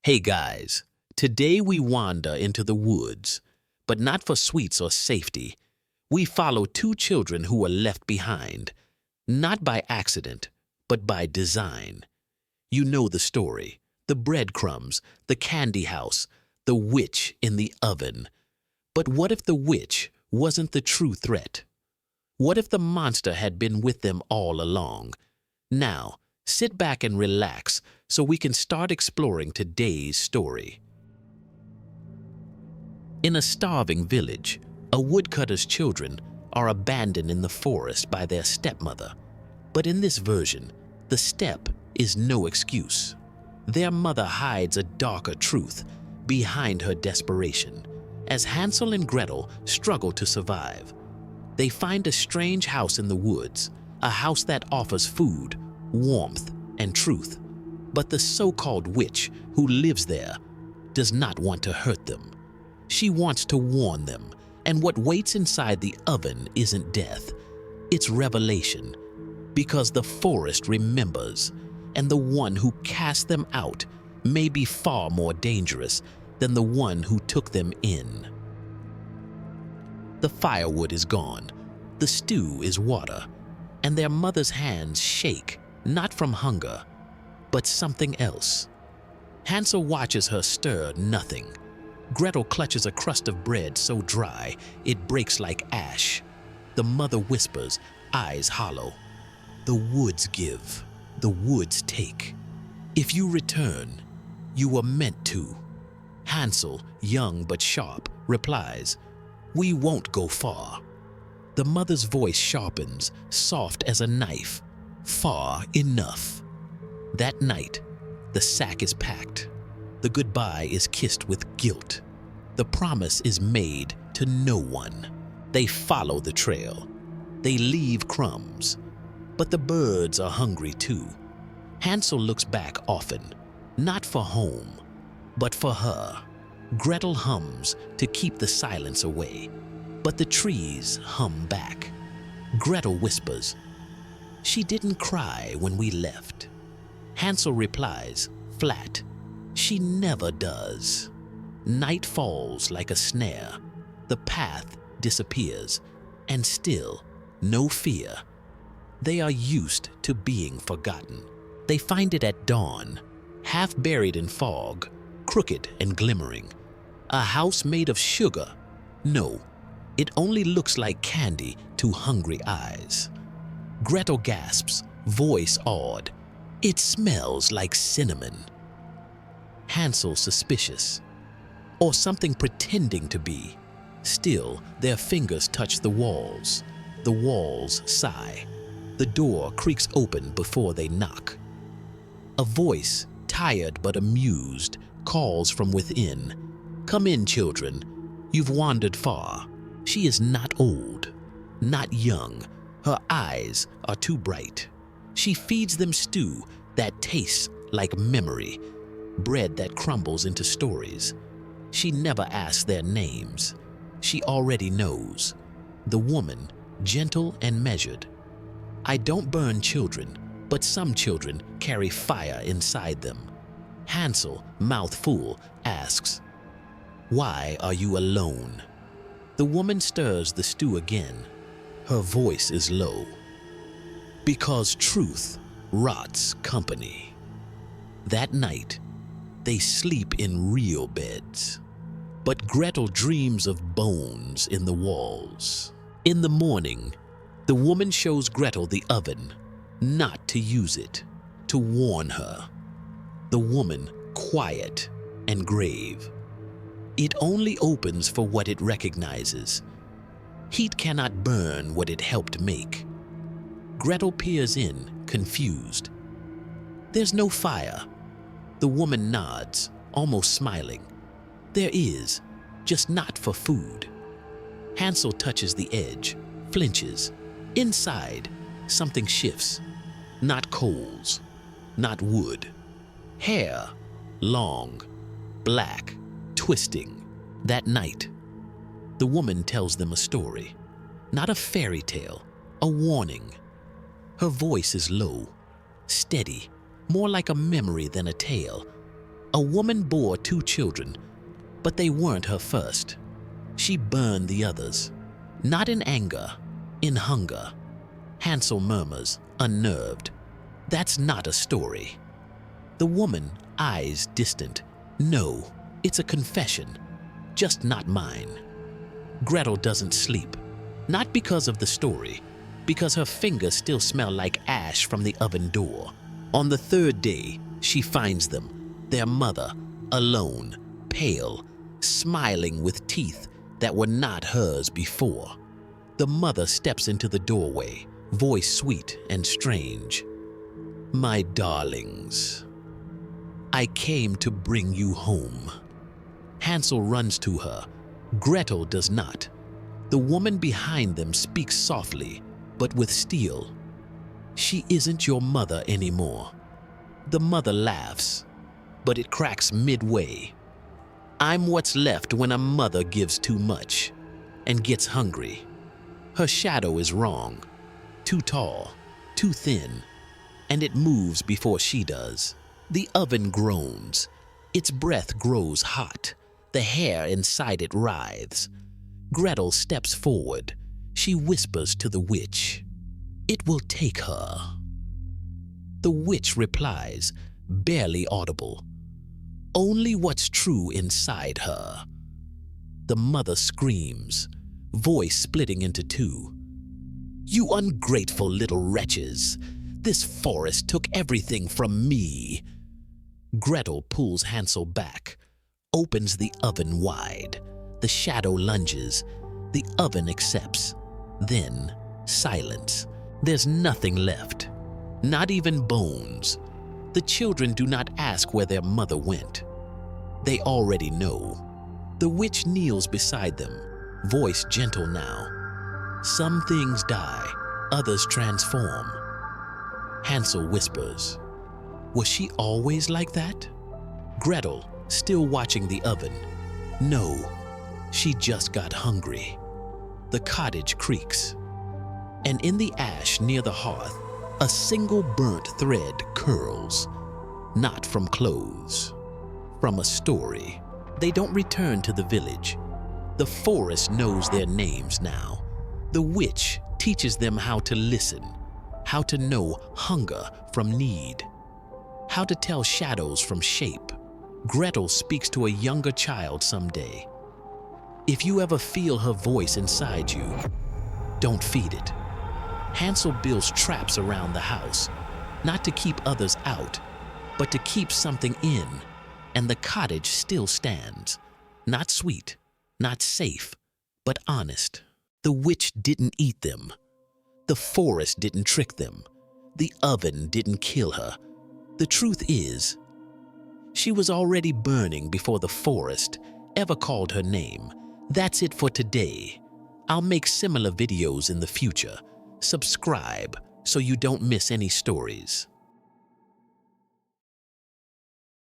Hey guys, today we wander into the woods, but not for sweets or safety. We follow two children who were left behind, not by accident, but by design. You know the story: the breadcrumbs, the candy house, the witch in the oven. But what if the witch wasn't the true threat? What if the monster had been with them all along? Now, sit back and relax so we can start exploring today's story. In a starving village, a woodcutter's children are abandoned in the forest by their stepmother. But in this version, the step is no excuse. Their mother hides a darker truth behind her desperation. As Hansel and Gretel struggle to survive, they find a strange house in the woods, a house that offers food, warmth, and truth. But the so-called witch who lives there does not want to hurt them. She wants to warn them, and what waits inside the oven isn't death, it's revelation. Because the forest remembers, and the one who cast them out may be far more dangerous than the one who took them in. The firewood is gone, the stew is water, and their mother's hands shake, not from hunger, but something else. Hansel watches her stir nothing. Gretel clutches a crust of bread so dry it breaks like ash. The mother whispers, eyes hollow, "The woods give, the woods take. If you return, you were meant to." Hansel, young but sharp, replies, "We won't go far." The mother's voice sharpens, soft as a knife. "Far enough." That night, the sack is packed. The goodbye is kissed with guilt. The promise is made to no one. They follow the trail. They leave crumbs. But the birds are hungry too. Hansel looks back often, not for home, but for her. Gretel hums to keep the silence away, but the trees hum back. Gretel whispers, "She didn't cry when we left." Hansel replies, flat, "She never does." Night falls like a snare. The path disappears, and still, no fear. They are used to being forgotten. They find it at dawn, half buried in fog, crooked and glimmering. A house made of sugar? No, it only looks like candy to hungry eyes. Gretel gasps, voice awed, "It smells like cinnamon." Hansel suspicious, or something pretending to be. Still, their fingers touch the walls. The walls sigh. The door creaks open before they knock. A voice, tired but amused, calls from within, "Come in, children. You've wandered far." She is not old, not young. Her eyes are too bright. She feeds them stew that tastes like memory, bread that crumbles into stories. She never asks their names. She already knows. The woman, gentle and measured. "I don't burn children, but some children carry fire inside them." Hansel, mouth full, asks, "Why are you alone?" The woman stirs the stew again. Her voice is low. "Because truth rots company." That night, they sleep in real beds. But Gretel dreams of bones in the walls. In the morning, the woman shows Gretel the oven, not to use it, to warn her. The woman, quiet and grave. It only opens for what it recognizes. Heat cannot burn what it helped make. Gretel peers in, confused. "There's no fire." The woman nods, almost smiling. "There is, just not for food." Hansel touches the edge, flinches. Inside, something shifts. Not coals, not wood. Hair, long, black, twisting. That night, the woman tells them a story. Not a fairy tale, a warning. Her voice is low, steady, more like a memory than a tale. A woman bore 2 children, but they weren't her first. She burned the others, not in anger, in hunger. Hansel murmurs, unnerved. That's not a story. The woman, eyes distant. No, it's a confession, just not mine. Gretel doesn't sleep, not because of the story, because her fingers still smell like ash from the oven door. On the 3rd day, she finds them, their mother, alone, pale, smiling with teeth that were not hers before. The mother steps into the doorway, voice sweet and strange. My darlings, I came to bring you home. Hansel runs to her. Gretel does not. The woman behind them speaks softly, but with steel. She isn't your mother anymore. The mother laughs, but it cracks midway. I'm what's left when a mother gives too much and gets hungry. Her shadow is wrong, too tall, too thin, and it moves before she does. The oven groans. Its breath grows hot. The hair inside it writhes. Gretel steps forward. She whispers to the witch, "It will take her." The witch replies, barely audible, "Only what's true inside her." The mother screams, voice splitting into 2. "You ungrateful little wretches! This forest took everything from me." Gretel pulls Hansel back, opens the oven wide. The shadow lunges. The oven accepts. Then, silence. There's nothing left, not even bones. The children do not ask where their mother went. They already know. The witch kneels beside them, voice gentle now. Some things die, others transform. Hansel whispers, "Was she always like that?" Gretel, still watching the oven, "No, she just got hungry." The cottage creaks, and in the ash near the hearth, a single burnt thread curls, not from clothes, from a story. They don't return to the village. The forest knows their names now. The witch teaches them how to listen, how to know hunger from need, how to tell shadows from shape. Gretel speaks to a younger child someday. If you ever feel her voice inside you, don't feed it. Hansel builds traps around the house, not to keep others out, but to keep something in, and the cottage still stands. Not sweet, not safe, but honest. The witch didn't eat them. The forest didn't trick them. The oven didn't kill her. The truth is, she was already burning before the forest ever called her name. That's it for today. I'll make similar videos in the future. Subscribe so you don't miss any stories.